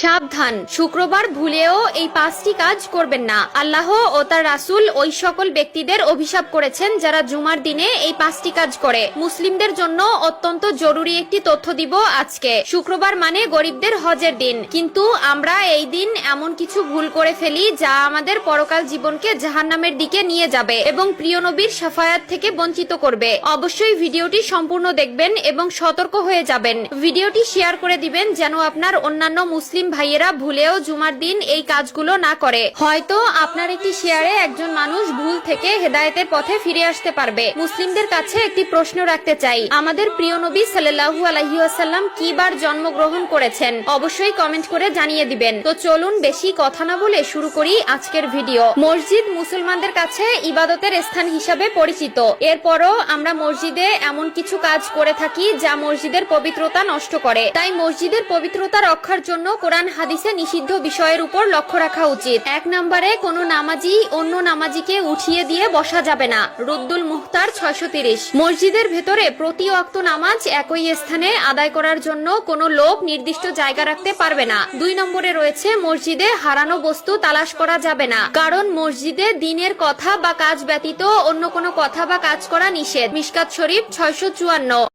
সাবধান, শুক্রবার ভুলেও এই 5টি কাজ করবেন না। আল্লাহ ও তার রাসূল ওই সকল ব্যক্তিদের অভিশাপ করেছেন যারা জুমার দিনে এই 5টি কাজ করে। মুসলিমদের জন্য অত্যন্ত জরুরি একটি তথ্য দিব আজকে। শুক্রবার মানে গরিবদের হজের দিন, কিন্তু আমরা এই দিন এমন কিছু ভুল করে ফেলি যা আমাদের পরকাল জীবনকে জাহান্নামের দিকে নিয়ে যাবে এবং প্রিয় নবীর শাফায়াত থেকে বঞ্চিত করবে। অবশ্যই ভিডিওটি সম্পূর্ণ দেখবেন এবং সতর্ক হয়ে যাবেন। ভিডিওটি শেয়ার করে দিবেন যেন আপনার অন্যান্য মুসলিম ভাইয়েরা ভুলেও জুমার দিন এই কাজগুলো না করে। হয়তো আপনার একটি শেয়ারে একজন মানুষ ভুল থেকে হেদায়েতের পথে ফিরে আসতে পারবে। মুসলিমদের কাছে একটি প্রশ্ন রাখতে চাই, আমাদের প্রিয় নবী সাল্লাল্লাহু আলাইহি ওয়াসাল্লাম কি বার জন্মগ্রহণ করেছেন? অবশ্যই কমেন্ট করে জানিয়ে দিবেন। তো চলুন বেশি কথা না বলে শুরু করি আজকের ভিডিও। মসজিদ মুসলমানদের কাছে ইবাদতের স্থান হিসাবে পরিচিত। এরপরও আমরা মসজিদে এমন কিছু কাজ করে থাকি যা মসজিদের পবিত্রতা নষ্ট করে। তাই মসজিদের পবিত্রতা রক্ষার জন্য কোরআন হাদিসে নিষিদ্ধ বিষয়ের উপর লক্ষ্য রাখা উচিত। 1 নম্বরে কোনো নামাজি অন্য নামাজিকে উঠিয়ে দিয়ে বসা যাবে না। রুদ্দুল মুখতার 630। মসজিদের ভেতরে প্রতি ওয়াক্ত নামাজ একই স্থানে আদায় করার জন্য কোনো লোক নির্দিষ্ট জায়গা রাখতে পারবে না। 2 নম্বরে রয়েছে মসজিদে হারানো বস্তু তালাশ করা যাবে না, কারণ মসজিদে দ্বীনের কথা বা কাজ ব্যতীত অন্য কোনো কথা বা কাজ করা নিষেধ। মিশকাত শরীফ 654।